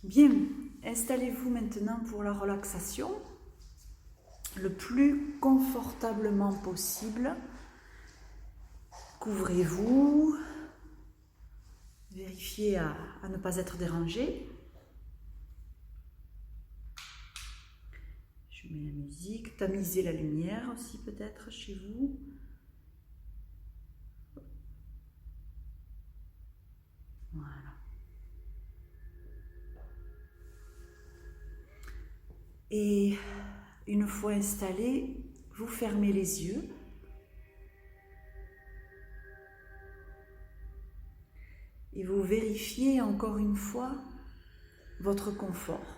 Bien, installez-vous maintenant pour la relaxation, le plus confortablement possible. Couvrez-vous, vérifiez à ne pas être dérangé. Je mets la musique, tamisez la lumière aussi peut-être chez vous. Voilà. Et une fois installé, vous fermez les yeux. Et vous vérifiez encore une fois votre confort.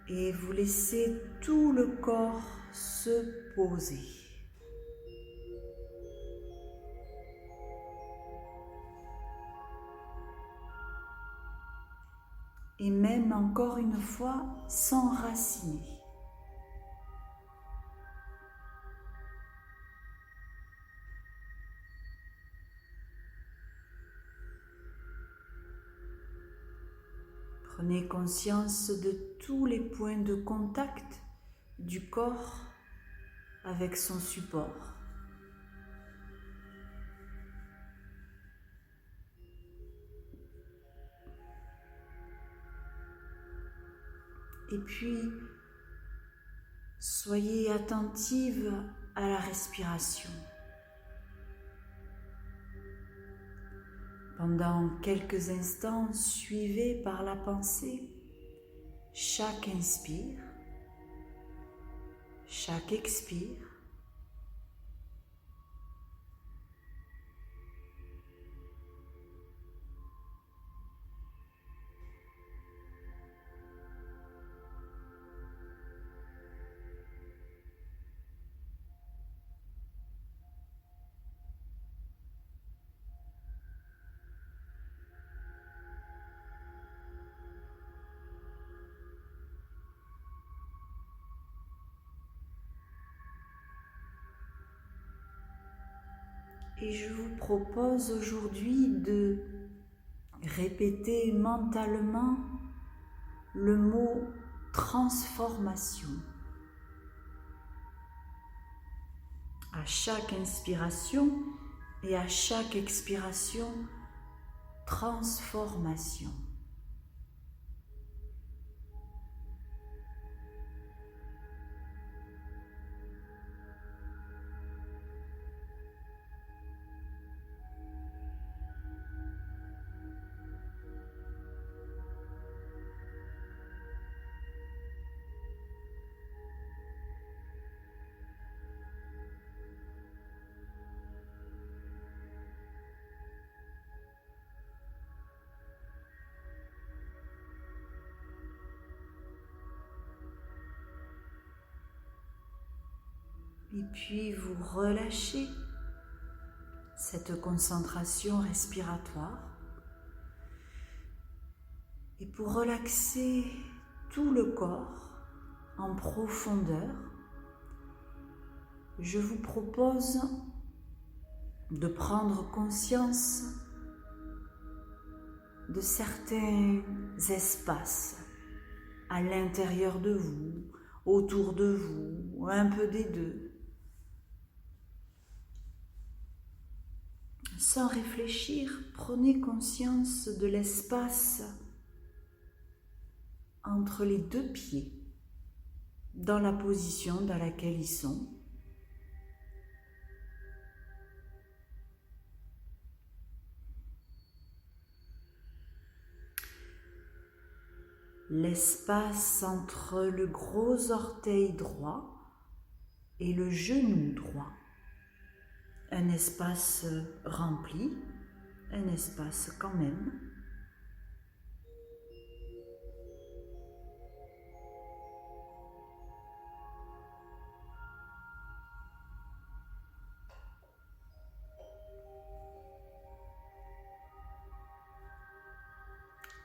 Et vous laissez tout le corps se poser. Et même encore une fois, s'enraciner. Prenez conscience de tous les points de contact du corps avec son support. Et puis, soyez attentive à la respiration. Pendant quelques instants, suivez par la pensée chaque inspire, chaque expire. Et je vous propose aujourd'hui de répéter mentalement le mot transformation. À chaque inspiration et à chaque expiration, transformation. Et puis vous relâchez cette concentration respiratoire. Et pour relaxer tout le corps en profondeur, je vous propose de prendre conscience de certains espaces à l'intérieur de vous, autour de vous, un peu des deux. Sans réfléchir, prenez conscience de l'espace entre les deux pieds, dans la position dans laquelle ils sont. L'espace entre le gros orteil droit et le genou droit. Un espace rempli, un espace quand même.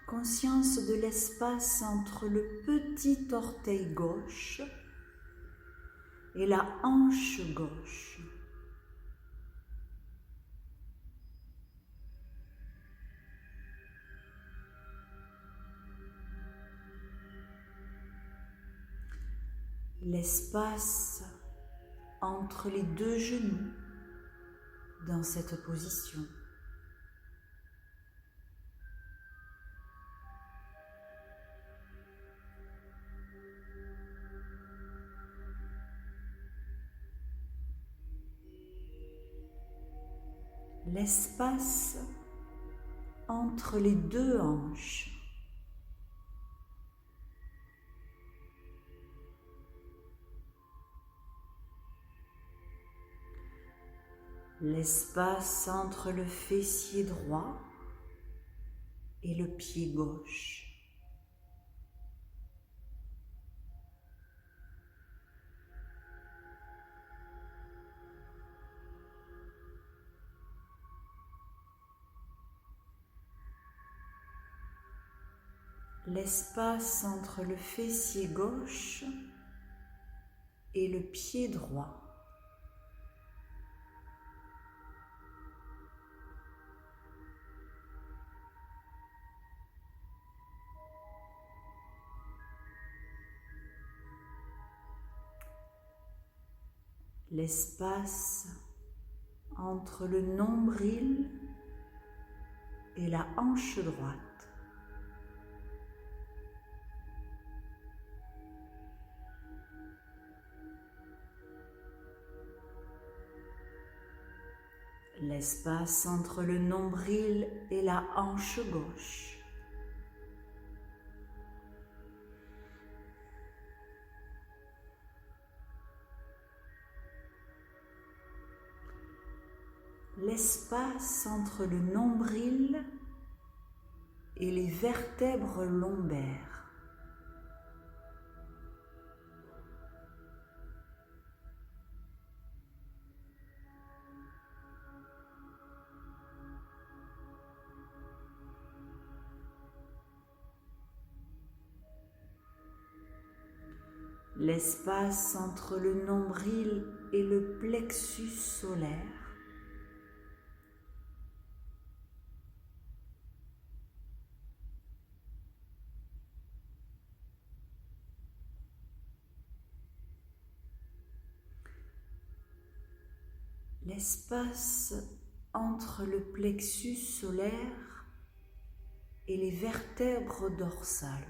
Conscience de l'espace entre le petit orteil gauche et la hanche gauche. L'espace entre les deux genoux dans cette position. L'espace entre les deux hanches. L'espace entre le fessier droit et le pied gauche. L'espace entre le fessier gauche et le pied droit. L'espace entre le nombril et la hanche droite. L'espace entre le nombril et la hanche gauche. L'espace entre le nombril et les vertèbres lombaires. L'espace entre le nombril et le plexus solaire. L'espace entre le plexus solaire et les vertèbres dorsales.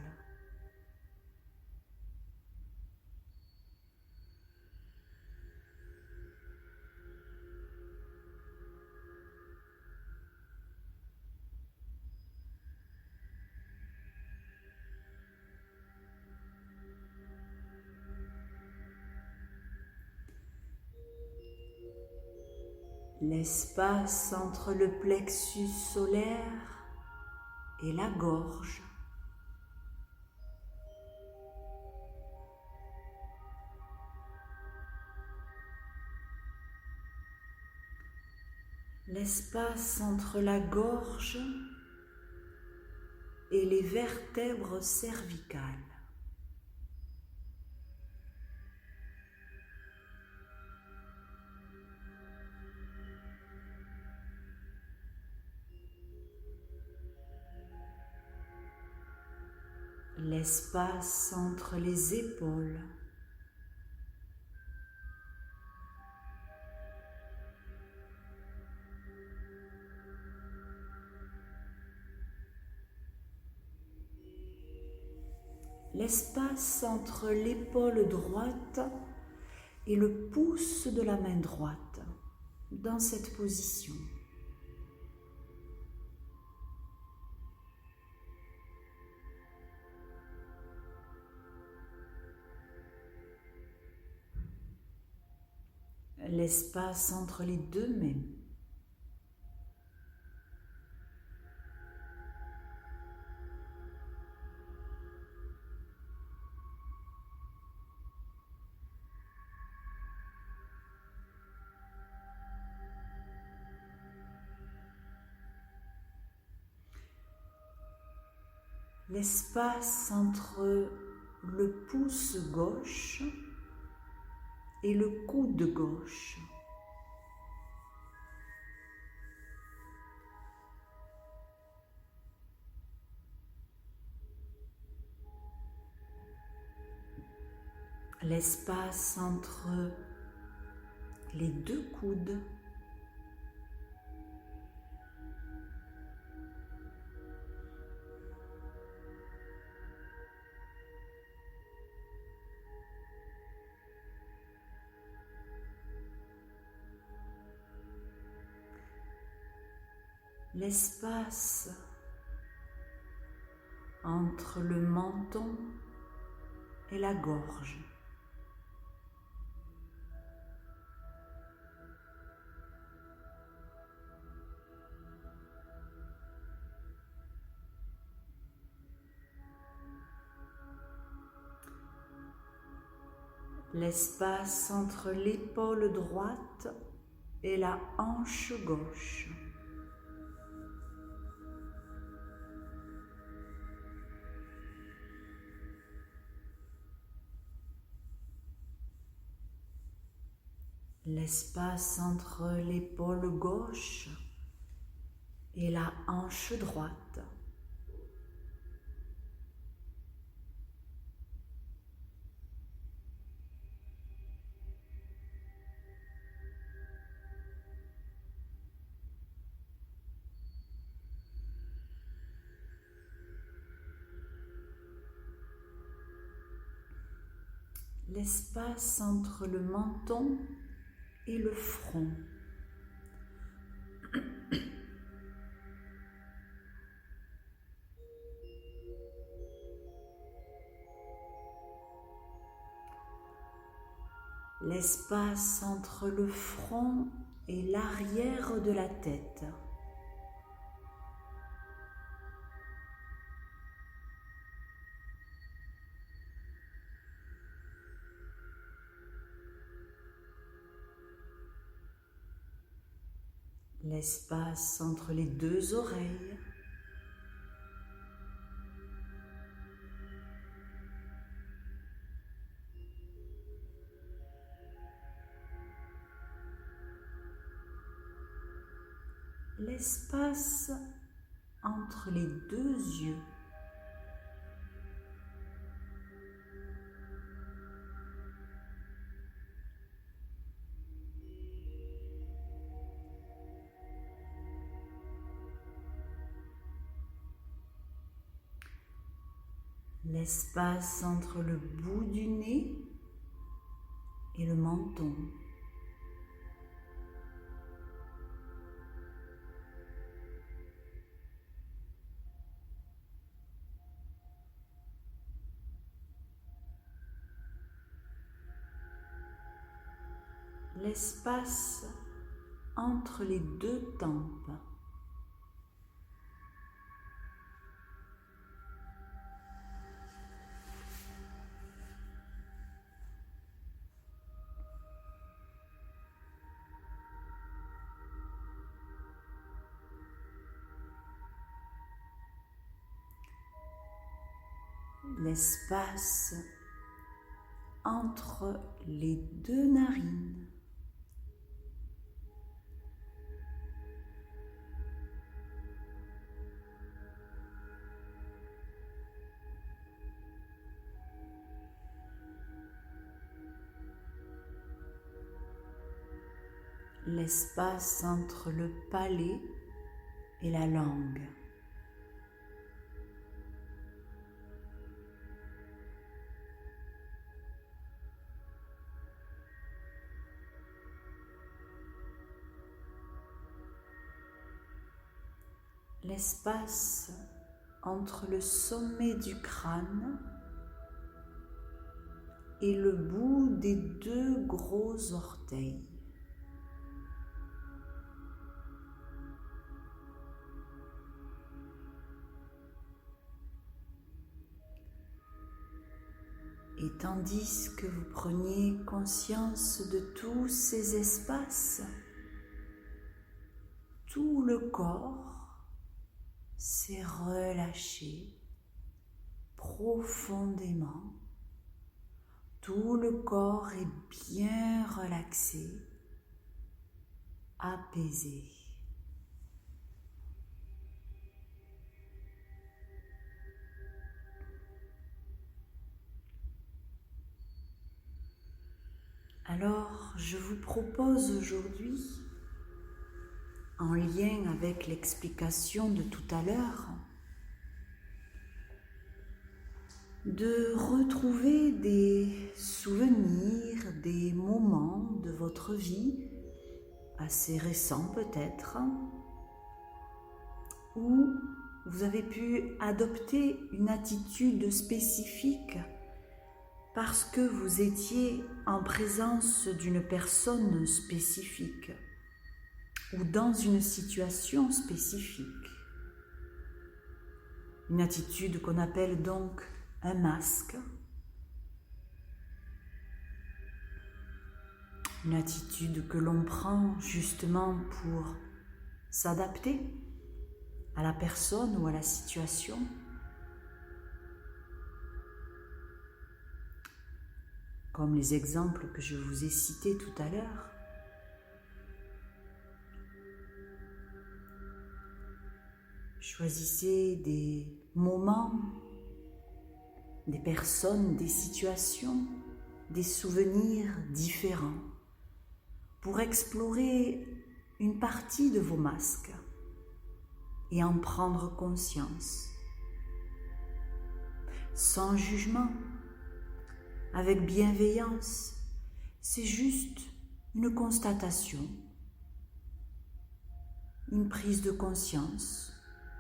L'espace entre le plexus solaire et la gorge. L'espace entre la gorge et les vertèbres cervicales. L'espace entre les épaules. L'espace entre l'épaule droite et le pouce de la main droite dans cette position. L'espace entre les deux mains. L'espace entre le pouce gauche et le coude gauche. L'espace entre les deux coudes. L'espace entre le menton et la gorge. L'espace entre l'épaule droite et la hanche gauche. L'espace entre l'épaule gauche et la hanche droite. L'espace entre le menton et le front. L'espace entre le front et l'arrière de la tête. L'espace entre les deux oreilles. L'espace entre les deux yeux. L'espace entre le bout du nez et le menton. L'espace entre les deux tempes. L'espace entre les deux narines. L'espace entre le palais et la langue. L'espace entre le sommet du crâne et le bout des deux gros orteils. Et tandis que vous preniez conscience de tous ces espaces, tout le corps s'est relâché profondément. Tout le corps est bien relaxé, apaisé. Alors, je vous propose aujourd'hui, en lien avec l'explication de tout à l'heure, de retrouver des souvenirs, des moments de votre vie, assez récents peut-être, où vous avez pu adopter une attitude spécifique parce que vous étiez en présence d'une personne spécifique ou dans une situation spécifique. Une attitude qu'on appelle donc un masque. Une attitude que l'on prend justement pour s'adapter à la personne ou à la situation. Comme les exemples que je vous ai cités tout à l'heure. Choisissez des moments, des personnes, des situations, des souvenirs différents pour explorer une partie de vos masques et en prendre conscience, sans jugement, avec bienveillance. C'est juste une constatation, une prise de conscience,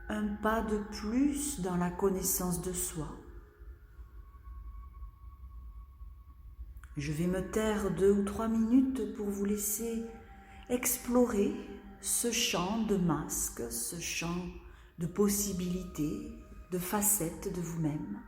un pas de plus dans la connaissance de soi. Je vais me taire 2 ou 3 minutes pour vous laisser explorer ce champ de masques, ce champ de possibilités, de facettes de vous-même.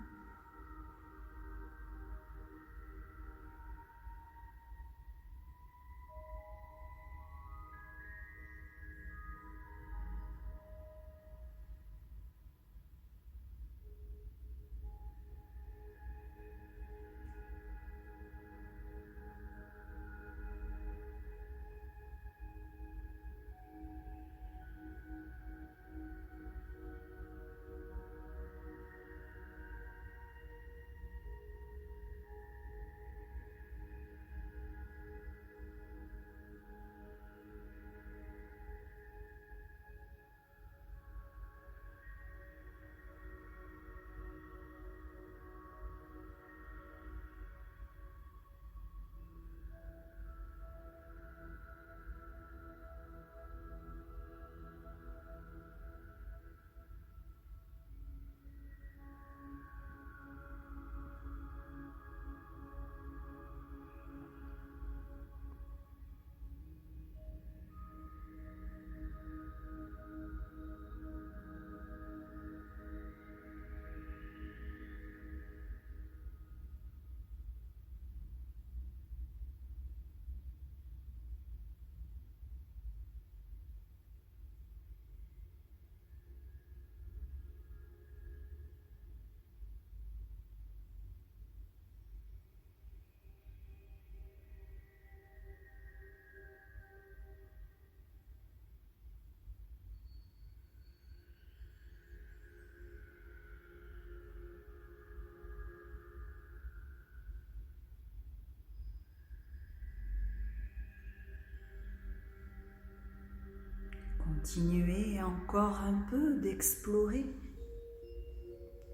Continuez encore un peu d'explorer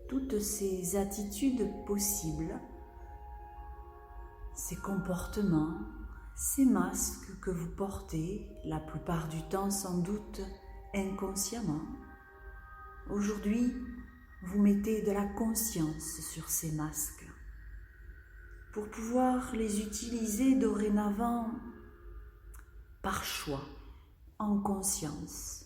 toutes ces attitudes possibles, ces comportements, ces masques que vous portez, la plupart du temps sans doute inconsciemment. Aujourd'hui, vous mettez de la conscience sur ces masques pour pouvoir les utiliser dorénavant par choix, en conscience.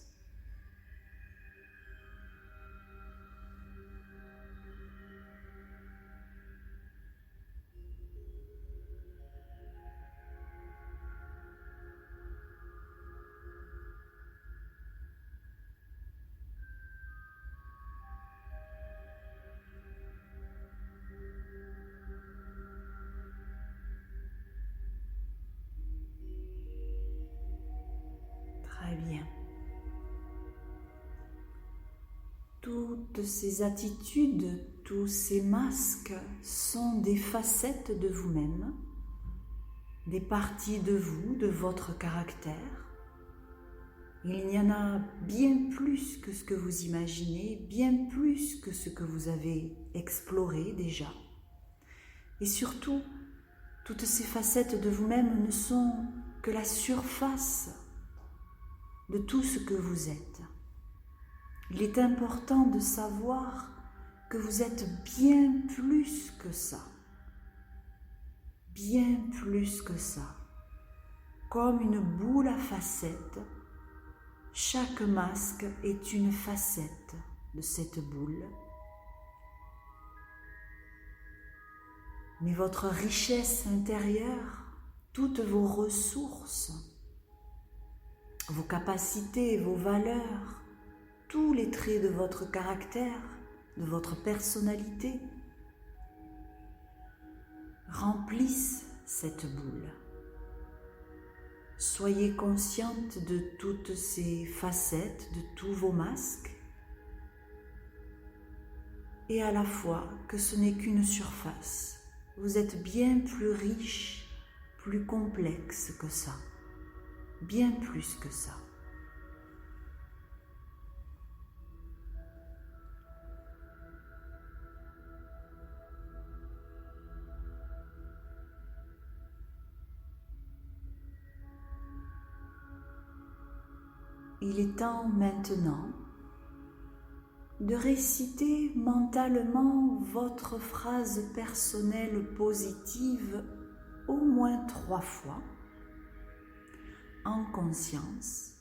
Très bien. Toutes ces attitudes, tous ces masques sont des facettes de vous-même, des parties de vous, de votre caractère. Il y en a bien plus que ce que vous imaginez, bien plus que ce que vous avez exploré déjà. Et surtout, toutes ces facettes de vous-même ne sont que la surface de tout ce que vous êtes. Il est important de savoir que vous êtes bien plus que ça. Bien plus que ça. Comme une boule à facettes, chaque masque est une facette de cette boule. Mais votre richesse intérieure, toutes vos ressources, vos capacités, vos valeurs, tous les traits de votre caractère, de votre personnalité, remplissent cette boule. Soyez consciente de toutes ces facettes, de tous vos masques, et à la fois que ce n'est qu'une surface. Vous êtes bien plus riche, plus complexe que ça, bien plus que ça. Il est temps maintenant de réciter mentalement votre phrase personnelle positive au moins 3 fois en conscience.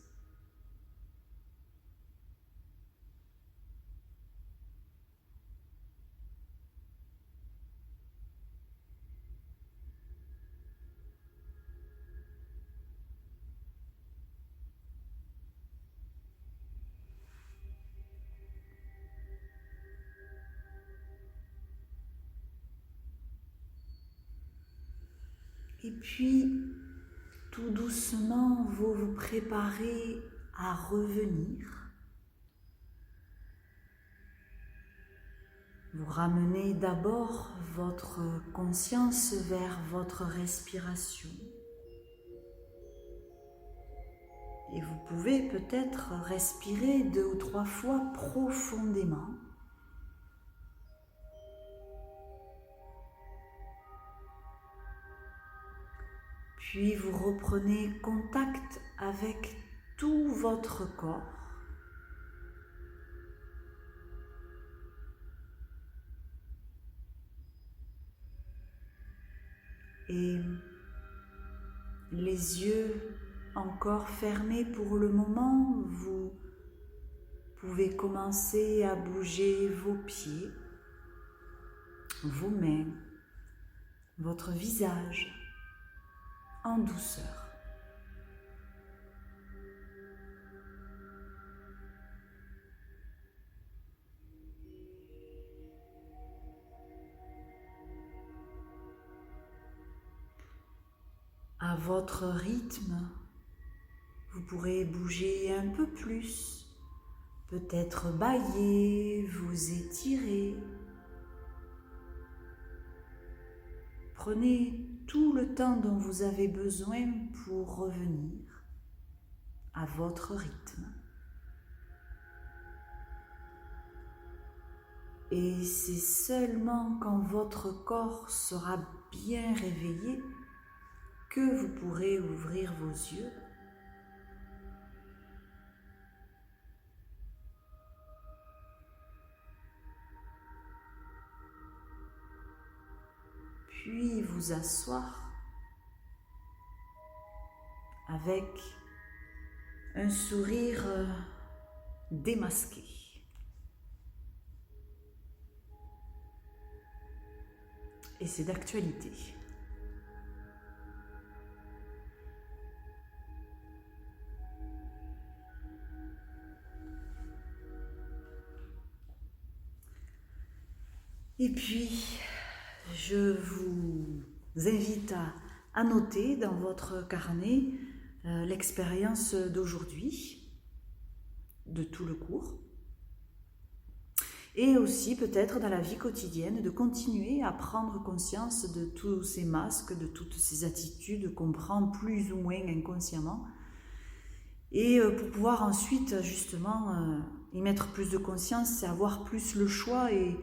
Et puis, tout doucement, vous vous préparez à revenir. Vous ramenez d'abord votre conscience vers votre respiration. Et vous pouvez peut-être respirer 2 ou 3 fois profondément. Puis vous reprenez contact avec tout votre corps. Et les yeux encore fermés pour le moment, vous pouvez commencer à bouger vos pieds, vos mains, votre visage en douceur. À votre rythme, vous pourrez bouger un peu plus, peut-être bâiller, vous étirer. Prenez tout le temps dont vous avez besoin pour revenir à votre rythme. Et c'est seulement quand votre corps sera bien réveillé que vous pourrez ouvrir vos yeux. Puis vous asseoir avec un sourire démasqué. Et c'est d'actualité. Et puis, je vous invite à noter dans votre carnet l'expérience d'aujourd'hui, de tout le cours. Et aussi peut-être dans la vie quotidienne de continuer à prendre conscience de tous ces masques, de toutes ces attitudes qu'on prend plus ou moins inconsciemment. Et pour pouvoir ensuite justement y mettre plus de conscience et avoir plus le choix et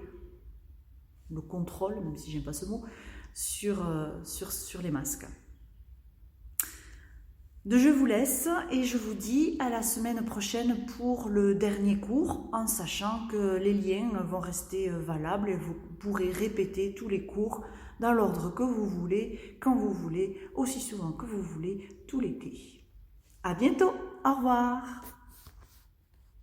le contrôle, même si j'aime pas ce mot, sur les masques. Je vous laisse et je vous dis à la semaine prochaine pour le dernier cours, en sachant que les liens vont rester valables et vous pourrez répéter tous les cours dans l'ordre que vous voulez, quand vous voulez, aussi souvent que vous voulez, tout l'été. À bientôt, au revoir.